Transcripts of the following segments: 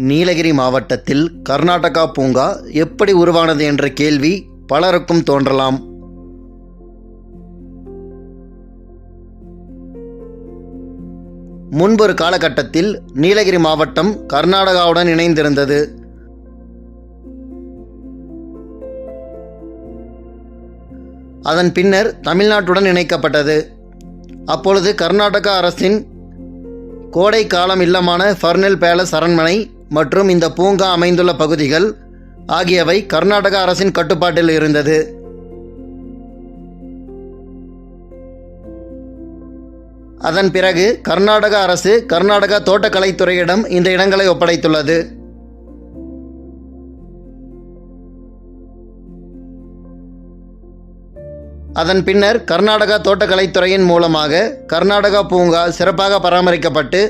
நீலகிரி மாவட்டத்தில் கர்நாடகா பூங்கா எப்படி உருவானது என்ற கேள்வி பலருக்கும் தோன்றலாம். முன்பொரு காலகட்டத்தில் நீலகிரி மாவட்டம் கர்நாடகாவுடன் இணைந்திருந்தது. அதன் பின்னர் தமிழ்நாட்டுடன் இணைக்கப்பட்டது. அப்பொழுது கர்நாடகா அரசின் கோடை காலம் இல்லமான ஃபர்னெல் பேலஸ் அரண்மனை மற்றும் இந்த பூங்கா அமைந்துள்ள பகுதிகள் ஆகியவை கர்நாடக அரசின் கட்டுப்பாட்டில் இருந்தது. அதன் பிறகு கர்நாடக அரசு கர்நாடகா தோட்டக்கலைத்துறையிடம் இந்த இடங்களை ஒப்படைத்துள்ளது. அதன் பின்னர் கர்நாடகா தோட்டக்கலைத்துறையின் மூலமாக கர்நாடகா பூங்கா சிறப்பாக பராமரிக்கப்பட்டு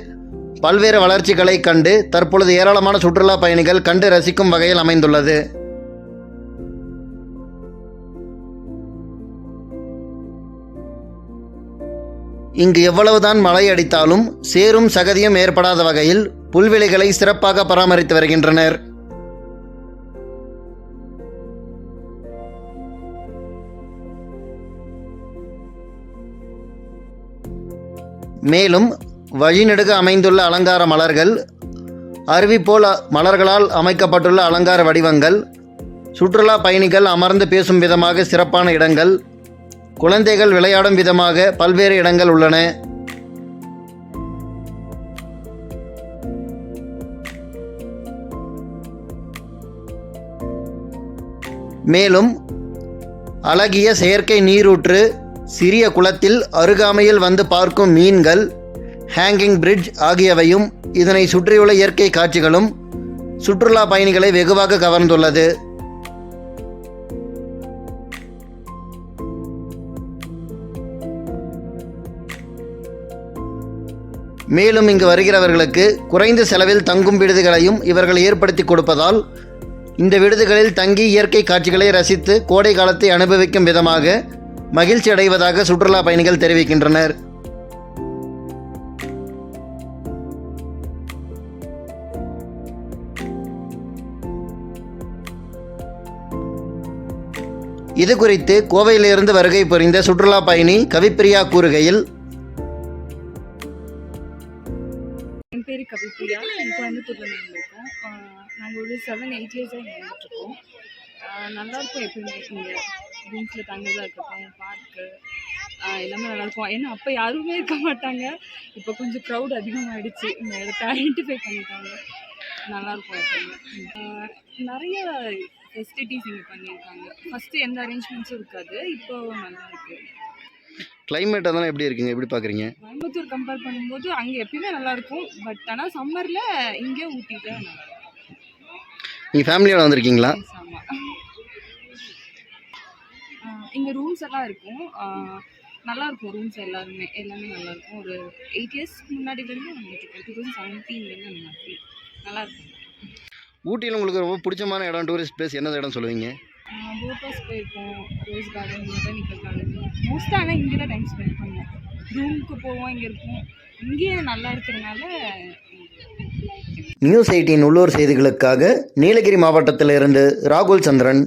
பல்வேறு வளர்ச்சிகளை கண்டு தற்பொழுது ஏராளமான சுற்றுலா பயணிகள் கண்டு ரசிக்கும் வகையில் அமைந்துள்ளது. இங்கு எவ்வளவுதான் மழை அடித்தாலும் சேரும் சகதியும் ஏற்படாத வகையில் புல்வெளிகளை சிறப்பாக பராமரித்து வருகின்றனர். மேலும் வழிநெடுக அமைந்துள்ள அலங்கார மலர்கள், அருவி போல் மலர்களால் அமைக்கப்பட்டுள்ள அலங்கார வடிவங்கள், சுற்றுலா பயணிகள் அமர்ந்து பேசும் விதமாக சிறப்பான இடங்கள், குழந்தைகள் விளையாடும் விதமாக பல்வேறு இடங்கள் உள்ளன. மேலும் அழகிய செயற்கை நீரூற்று, சிறிய குளத்தில் அருகாமையில் வந்து பார்க்கும் மீன்கள், ஹேங்கிங் பிரிட்ஜ் ஆகியவையும் இதனை சுற்றியுள்ள இயற்கை காட்சிகளும் சுற்றுலா பயணிகளை வெகுவாக கவர்ந்துள்ளது. மேலும் இங்கு வருகிறவர்களுக்கு குறைந்த செலவில் தங்கும் விடுதிகளையும் இவர்கள் ஏற்படுத்தி கொடுப்பதால் இந்த விடுதிகளில் தங்கி இயற்கை காட்சிகளை ரசித்து கோடை காலத்தை அனுபவிக்கும் விதமாக மகிழ்ச்சி அடைவதாக சுற்றுலா பயணிகள் தெரிவிக்கின்றனர். இது குறித்து கோவையிலிருந்து வருகை புரிந்த சுற்றுலா பயணி கவிப்பிரியா கூறுகையில், என் பேர் கவிப்பிரியா. கோயம்புத்தூரில் இருக்கோம். நாங்கள் ஒரு 7-8 இயர்ஸாக இங்கே வந்துட்டுருக்கோம். நல்லாயிருக்கும். எப்பயுமே இங்கே ரூம்ஸில் தங்குறதா இருக்கட்டும், பார்க்கு எல்லாமே நல்லாயிருக்கும். ஏன்னா அப்போ யாருமே இருக்க மாட்டாங்க. இப்போ கொஞ்சம் க்ரௌட் அதிகமாகிடுச்சு. இந்த இடத்த ஐடென்டிஃபை பண்ணிட்டாங்க. நல்லாயிருக்கும். எப்பயுமே நிறைய ஃபெசிலிட்டிஸ் இங்கே பண்ணியிருக்காங்க. ஃபஸ்ட்டு எந்த அரேஞ்ச்மெண்ட்ஸும் இருக்காது. இப்போ நல்லாயிருக்கு. கிளைமேட் அதெல்லாம் எப்படி இருக்குங்க, எப்படி பார்க்குறீங்க? கோயம்புத்தூர் கம்பேர் பண்ணும்போது அங்கே எப்பயுமே நல்லாயிருக்கும். பட் ஆனால் சம்மரில் இங்கே ஊட்டிட்டு நல்லாயிருக்கும். நீங்கள் ஃபேமிலியோட வந்திருக்கீங்களா? ஆமாம். இங்கே ரூம்ஸ் எல்லாம் இருக்கும். நல்லாயிருக்கும். ரூம்ஸ் எல்லாமே நல்லாயிருக்கும். ஒரு 8 இயர்ஸ் முன்னாடிலேருந்து வந்துட்டுருக்கோம். 2017 அந்த மாதிரி நல்லாயிருக்கும். ஊட்டியில் உங்களுக்கு ரொம்ப பிடிச்சமான இடம், டூரிஸ்ட் பிளேஸ் என்ன இடம் சொல்லுவீங்க? போட் ஹவுஸ் போயிருக்கோம், ரோஸ் கார்டன், பொட்டானிக்கல் கார்டன். மோஸ்ட்டாக ஆனால் இங்கே தான் டைம் ஸ்பெண்ட் பண்ணுவோம். ரூமுக்கு போவோம், இங்கே இருப்போம். இங்கேயே நல்லா இருக்கிறதுனால. நியூஸ் 18 உள்ளூர் செய்திகளுக்காக நீலகிரி மாவட்டத்திலிருந்து ராகுல் சந்திரன்.